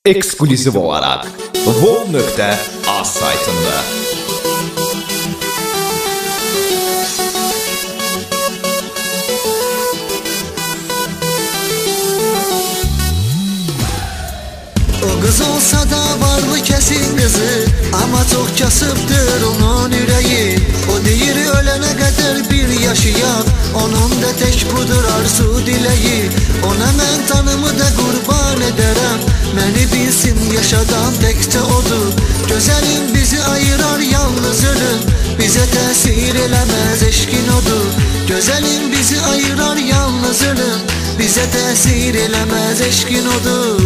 Eksklüziv olarak Vol.az saytında. O kız olsa da varlı kesin kızı, ama çok kasıptır onun yüreği. O deyir ölene kadar bir yaşayaq, onun da tek budur arzu dileği. Ona mən tanımı da qurban ederim, məni bilsin yaşadan tekçe odur. Gözəlim bizi ayırar yalnız ölüm, bize tesir eləməz eşkin odur. Gözəlim bizi ayırar yalnız ölüm, bize tesir eləməz eşkin odur.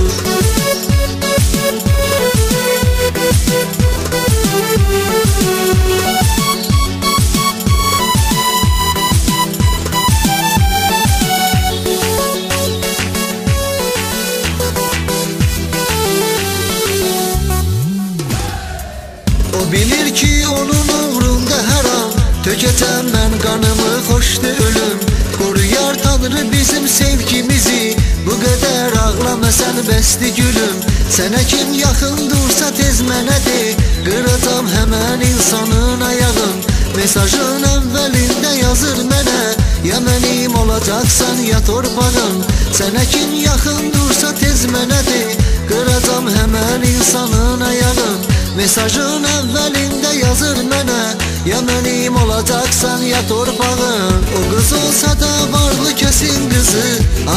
O bilir ki onun uğrunda her an tökəcəm mən qanımı, xoşdu ölüm. Qoruyar Tanrı bizim sevgimizi, bu qədər ağlama sən bəsdi gülüm. Sənə kim yaxın dursa tez mənə de, qıracam həmən insanın ayağın. Mesajın əvvəlində yazır mənə, ya mənim olacaqsan ya torpağın. Sənə kim yaxın dursa tez mənə de, qıracam həmən insanın ayağın. Mesajın əvvəlində yazır mənə, ya mənim olacaqsan ya torpağın. O qız olsa da varlı kesin qızı,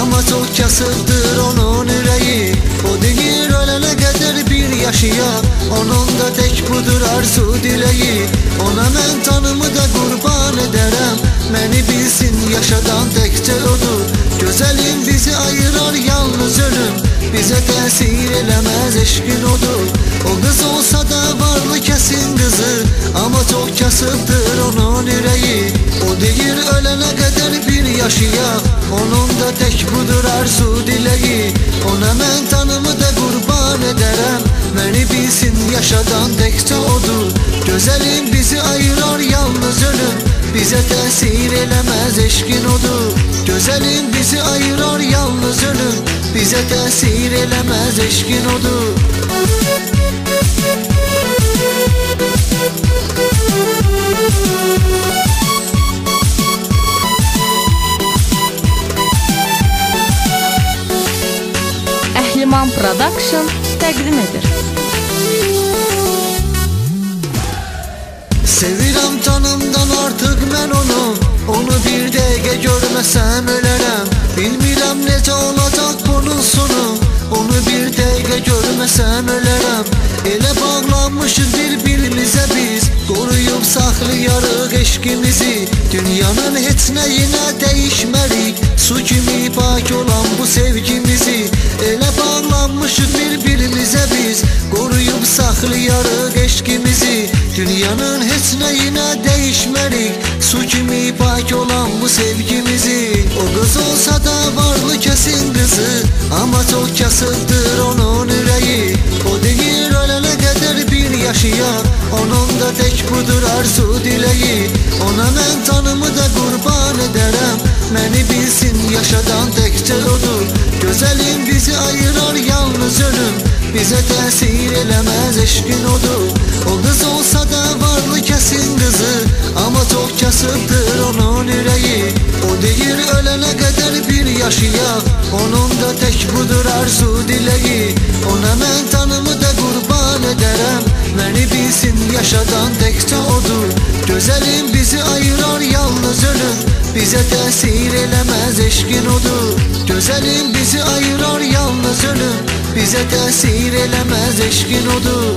ama çok kasıbdır onun yüreği. O deyir ölene kadar bir yaşayaq, onun da tek budur arzu dileği. Ona mən tanımı da qurban ederim, məni bilsin yaşadan tekçe odur. Gözəlim bizi ayırar yalnız ölüm, bize tesir eləməz eşkin odur. O kız olsa da varlı kesin kızı, ama çok kasıptır onun yüreği. O deyir ölene kadar bir yaşayaq, onun da tek budur arzu dileği. Ona mən tanımı da qurban ederim, məni bilsin yaşadan tekçe odur. Gözəlim bizi ayırar yalnız ölüm, bize tesir eləməz eşkin odur. Gözəlim bizi ayırar yalnız ölüm, bize tesir eləməz eşkin odur. Əhliman Production təqdim edir. Sevirəm canımdan artıq mən onu bir dəqiqə görməsəm ölərəm. Bilmirəm necə olacaq bunun sonu, onu bir dəqiqə görməsəm ölərəm. Elə bağlanmışıq bir-birimizə biz, qoruyub saxlayarıq eşkimizi. Dünyanın heç nəyinə dəyişmərik, su kimi pak olan bu sevgimizi. Elə bağlanmışıq bir-birimizə biz, qoruyub saxlayarıq eşkimizi. Dünyanın heç nəyinə dəyişmərik, su kimi pak olan bu sevgimizi. O qız olsa da varlı kesin qızı, ama çok kasıbdır onun yüreği. O deyir ölene kadar bir yaşayaq, onun da tek budur arzu dileği. Ona mən tanımı da qurban ederim, məni bilsin yaşadan tekçe odur. Gözəlim bizi ayırar yalnız ölüm, bize tesir eləməz eşkin odur. O kız olsa da varlı kesin kızı, ama çok kasıptır onun yüreği. O deyir ölene kadar bir yaşayaq, onun da tek budur arzu dileği. Ona mən tanımı da qurban ederim, məni bilsin yaşadan tekçe odur. Gözəlim bizi ayırar yalnız ölüm, bize tesir eləməz eşkin odur. Gözəlim bizi ayırar yalnız ölüm, bize tesir eləməz eşkin odur.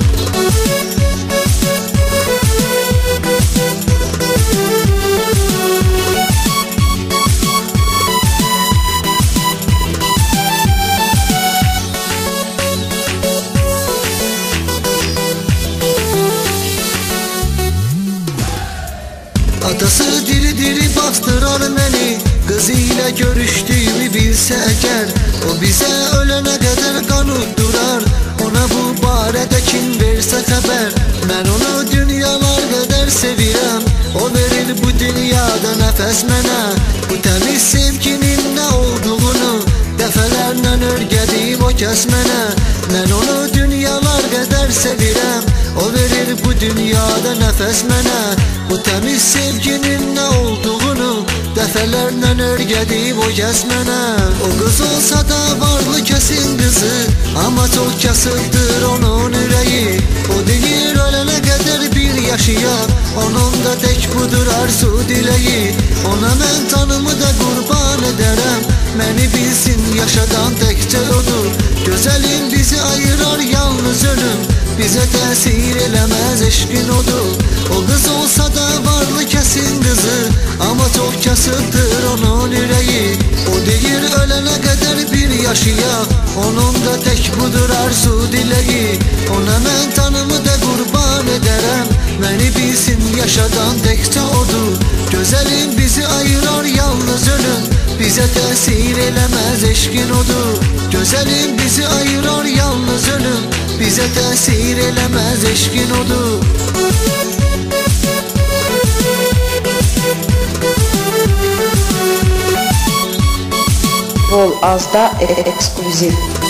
Atası diri bastırar məni, qızı ilə görüşdüyümü bilsə əgər. O bizə ölənə qədər qanut durar, ona bu barədə kim versə xəbər. Mən onu dünyalar qədər sevirəm, o verir bu dünyada nəfəs mənə. Bu təmiz sevginin nə olduğunu dəfələrlə örgədim o kəs mənə. Mən onu dünyalar qədər sevirəm. O verir bu dünyada nəfəs mənə. Bu təmiz sevginin nə olduğunu dəfələrlə örgədib o kəs mənə. O qız olsa da varlı kəsin qızı, amma çox kasıbdır onun ürəyi. O deyir ölənə qədər bir yaşayaq, onun da tək budur arzu diləyi. Ona mən canımı da qurban edərəm, məni bilsin yaşadan təkcə odur. Gözəlim bizi ayırar yalnız ölüm, bizə təsir eləməz eşqin odur. O qız olsa da varlı kəsin qızı, amma çox kasıbdır onun ürəyi. O deyir ölənə qədər bir yaşayaq, onun da tək budur arzu diləyi. Ona mən canımı da qurban edərəm, məni bilsin yaşadan təkcə odur. Gözəlim bizi ayırar yalnız ölüm, bizə təsir eləməz eşqin odur. Gözəlim bizi ayırar yalnız ölüm, bizə təsir eləməz eşqin odur. Vol Azda ekskluziv.